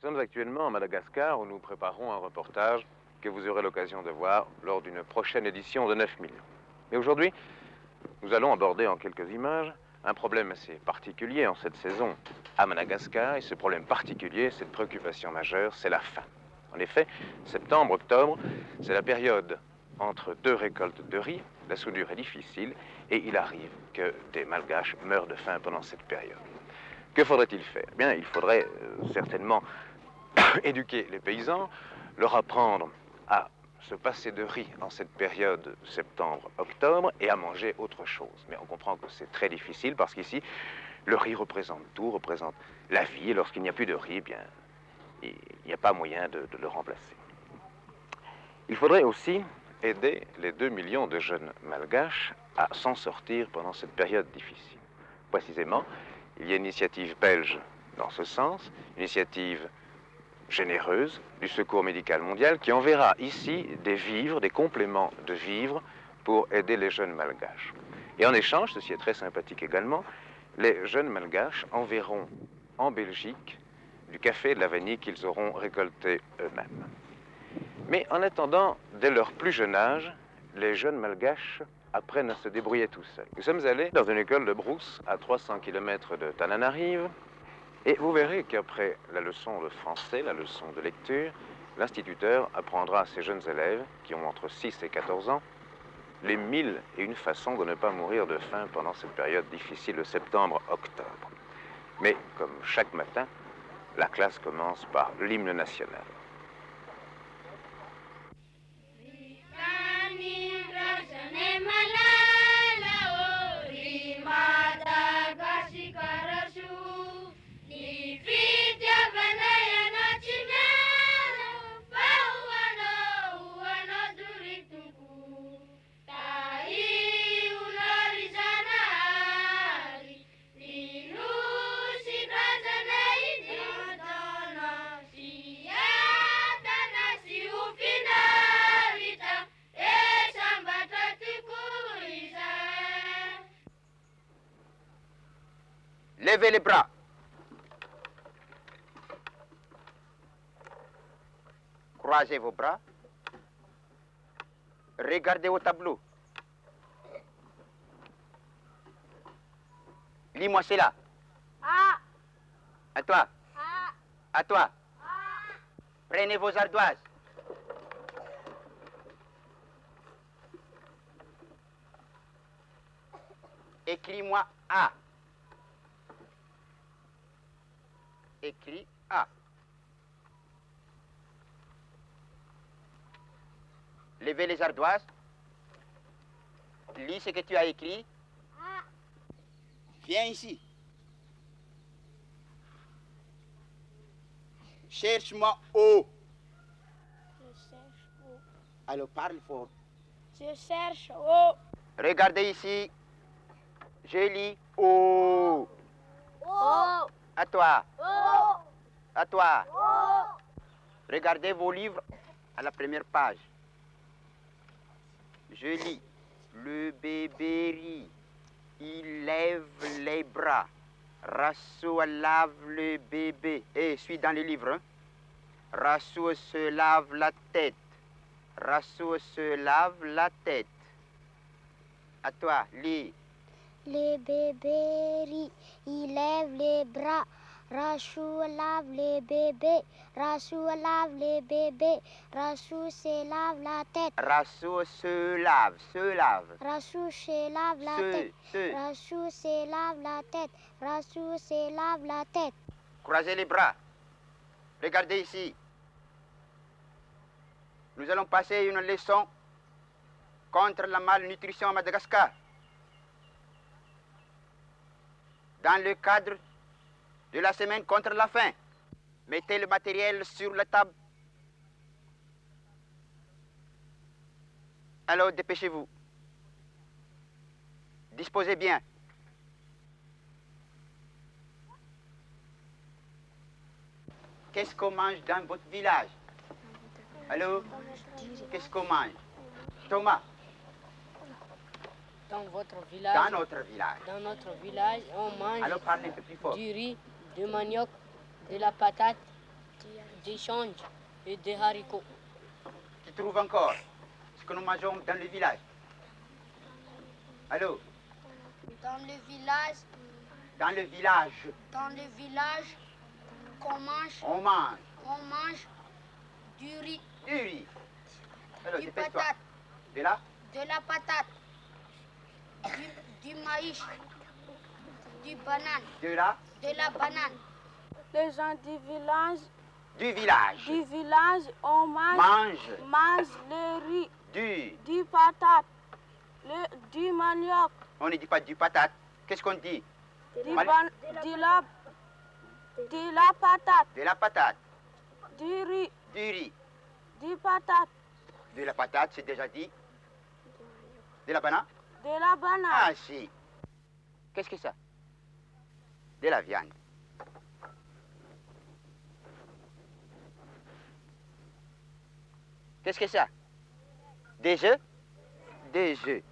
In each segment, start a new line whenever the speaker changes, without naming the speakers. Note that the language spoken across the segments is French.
Nous sommes actuellement à Madagascar où nous préparons un reportage que vous aurez l'occasion de voir lors d'une prochaine édition de 9 millions. Mais aujourd'hui, nous allons aborder en quelques images un problème assez particulier en cette saison à Madagascar. Et ce problème particulier, cette préoccupation majeure, c'est la faim. En effet, septembre-octobre, c'est la période entre deux récoltes de riz. La soudure est difficile et il arrive que des Malgaches meurent de faim pendant cette période. Que faudrait-il faire? Eh bien, il faudrait certainement éduquer les paysans, leur apprendre à se passer de riz en cette période septembre-octobre et à manger autre chose. Mais on comprend que c'est très difficile parce qu'ici, le riz représente tout, représente la vie. Et lorsqu'il n'y a plus de riz, eh bien, il n'y a pas moyen de le remplacer. Il faudrait aussi aider les 2 millions de jeunes malgaches à s'en sortir pendant cette période difficile. Précisément, il y a une initiative belge dans ce sens, une initiative généreuse du Secours médical mondial qui enverra ici des vivres, des compléments de vivres pour aider les jeunes malgaches. Et en échange, ceci est très sympathique également, les jeunes malgaches enverront en Belgique du café et de la vanille qu'ils auront récolté eux-mêmes. Mais en attendant, dès leur plus jeune âge, les jeunes malgaches apprennent à se débrouiller tout seuls. Nous sommes allés dans une école de brousse à 300 km de Tananarive. Et vous verrez qu'après la leçon de français, la leçon de lecture, l'instituteur apprendra à ses jeunes élèves, qui ont entre 6 et 14 ans, les 1001 façons de ne pas mourir de faim pendant cette période difficile de septembre-octobre. Mais comme chaque matin, la classe commence par l'hymne national.
Levez les bras. Croisez vos bras. Regardez au tableau. Lis-moi cela.
Ah.
À toi.
Ah.
À toi.
Ah.
Prenez vos ardoises. Écris-moi A. Écris A. Levez les ardoises. Lis ce que tu as écrit.
Ah.
Viens ici. Cherche-moi O.
Je cherche où?
Alors parle fort.
Je cherche où?
Regardez ici. Je lis O.
Oh.
À toi.
Oh.
À toi.
Oh.
Regardez vos livres à la première page. Je lis. Le bébé rit. Il lève les bras. Rassou lave le bébé. Et suis dans les livres. Hein? Rassou se lave la tête. Rassou se lave la tête. À toi, lis.
Le bébé rit, il lève les bras. Rachou lave le bébé. Rachou lave le bébé. Rachou se lave la tête.
Rassou se lave, se lave.
Rachou se lave la tête. Rachou se lave la tête. Rachou se lave la tête.
Croisez les bras. Regardez ici. Nous allons passer une leçon contre la malnutrition à Madagascar. Dans le cadre de la semaine contre la faim, mettez le matériel sur la table. Alors dépêchez-vous. Disposez bien. Qu'est-ce qu'on mange dans votre village? Allô? Qu'est-ce qu'on mange? Thomas?
Dans votre village,
Dans notre village.
dans notre village, on mange
Alors parlez un peu plus fort.
du riz, du manioc, de la patate des changes et des haricots.
Tu trouves encore ce que nous mangeons dans le village? Allô?
Dans le village,
Dans le village,
qu'on mange,
on mange
on mange du riz,
du riz. Alors,
du
dépêche-toi.
patate,
De là?
de la patate, du maïs, du banane,
De là?
de la banane.
Les gens du village,
Du village.
on mange le riz, du patate, du manioc,
On ne dit pas du patate. Qu'est-ce qu'on dit?
de la patate,
De la patate.
du riz,
Du riz.
du patate,
De la patate, c'est déjà dit. De la banane?
de la banane.
Ah, si. Qu'est-ce que c'est? De la viande. Qu'est-ce que c'est? Des œufs? Des œufs.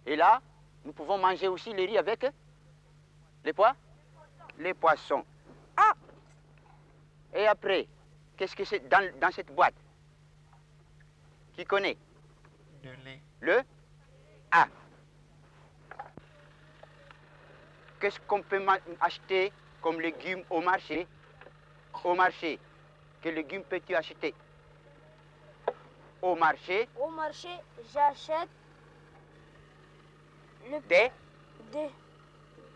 Et là, nous pouvons manger aussi le riz avec les pois? Les poissons. Ah! Et après, qu'est-ce que c'est dans cette boîte? Qui connaît?
Le lait.
Le A. Qu'est-ce qu'on peut acheter comme légumes au marché? Au marché. Quels légumes peux-tu acheter? Au marché,
Au marché, j'achète
des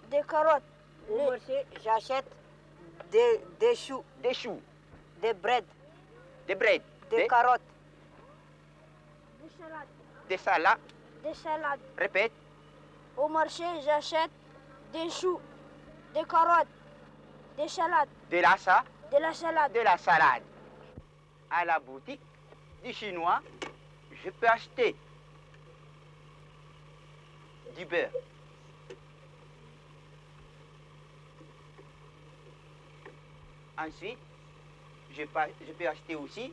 des carottes.
Au marché, j'achète des choux,
des choux,
des bread,
des bread,
des carottes,
des salades.
Des salades.
Répète.
Au marché, j'achète des choux, des carottes, des salades,
De la
de la salade.
de la salade. À la boutique du chinois, je peux acheter du beurre. Ensuite, je peux acheter aussi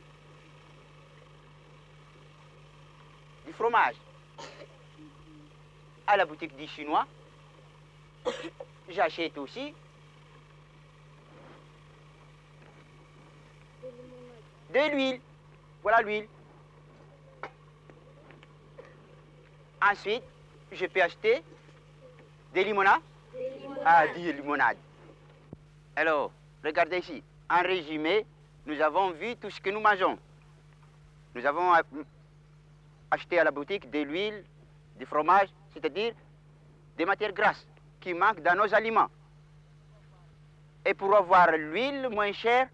du fromage. À la boutique du chinois, j'achète aussi de l'huile. Voilà l'huile. Ensuite, je peux acheter des limonades. Ah, des limonades. Alors, regardez ici. En résumé, nous avons vu tout ce que nous mangeons. Nous avons acheté à la boutique de l'huile, du fromage, c'est-à-dire des matières grasses qui manquent dans nos aliments. Et pour avoir l'huile moins chère,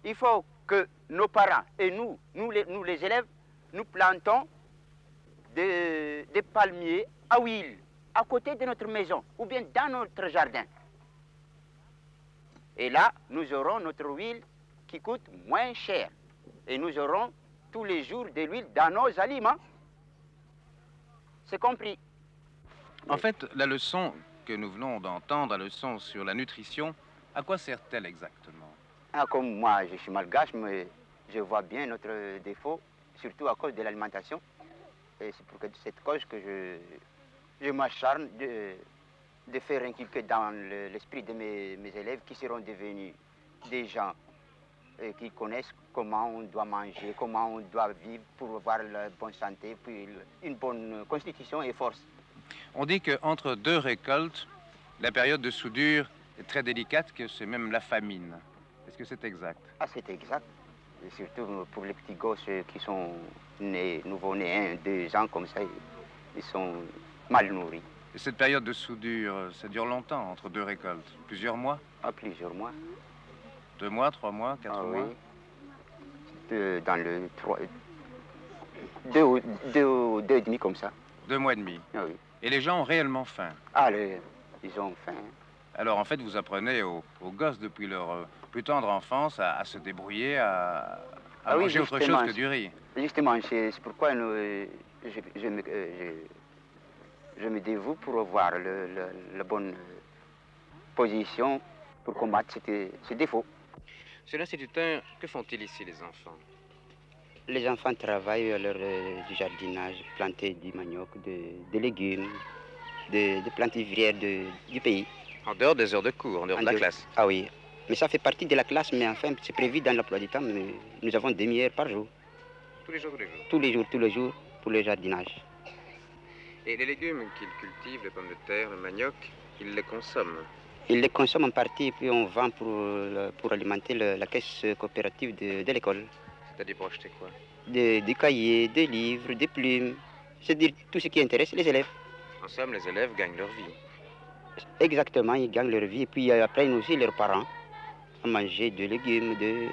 il faut que nos parents et nous les élèves, nous plantons des palmiers à huile à côté de notre maison ou bien dans notre jardin. Et là, nous aurons notre huile qui coûte moins cher. Et nous aurons tous les jours de l'huile dans nos aliments. C'est compris.
En fait, la leçon que nous venons d'entendre, la leçon sur la nutrition, à quoi sert-elle exactement?
Ah, comme moi, je suis malgache, mais je vois bien notre défaut, surtout à cause de l'alimentation. Et c'est pour cette cause que je m'acharne de faire inculquer dans l'esprit de mes élèves qui seront devenus des gens qui connaissent comment on doit manger, comment on doit vivre pour avoir la bonne santé, puis une bonne constitution et force.
On dit qu'entre deux récoltes, la période de soudure est très délicate, que c'est même la famine. Est-ce que c'est exact?
Ah, c'est exact. Et surtout pour les petits gosses qui sont nés, nouveau-nés, 1, 2 ans comme ça, ils sont mal nourris.
Et cette période de soudure, ça dure longtemps, entre deux récoltes? Plusieurs mois?
Ah, plusieurs mois.
2 mois, 3 mois, 4 mois?
Oui. Dans le 3... 2 et demi comme ça.
2 mois et demi.
Ah oui.
Et les gens ont réellement faim?
Ah, ils ont faim.
Alors en fait, vous apprenez aux gosses depuis leur plus tendre enfance à se débrouiller, à manger autre chose que du riz.
Justement, c'est pourquoi je me dévoue pour avoir la bonne position pour combattre ces défauts.
Sur l'instituteur, que font-ils ici les enfants?
Les enfants travaillent à leur du jardinage, planter du manioc, des légumes, des plantes vivrières du pays.
En dehors des heures de cours, en dehors de la classe.
Ah oui, mais ça fait partie de la classe, mais enfin, c'est prévu dans l'emploi du temps, mais nous avons demi-heure par jour.
Tous les jours, tous les jours.
Tous les jours, pour le jardinage.
Et les légumes qu'ils cultivent, les pommes de terre, le manioc, ils les consomment.
Ils les consomment en partie, et puis on vend pour alimenter la caisse coopérative de l'école.
C'est-à-dire pour acheter quoi?
Des cahiers, des livres, des plumes, c'est-à-dire tout ce qui intéresse les élèves.
En somme, les élèves gagnent leur vie.
Exactement, ils gagnent leur vie, et puis apprennent aussi leurs parents à manger des légumes, de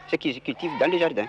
ce qu'ils cultivent dans les jardins.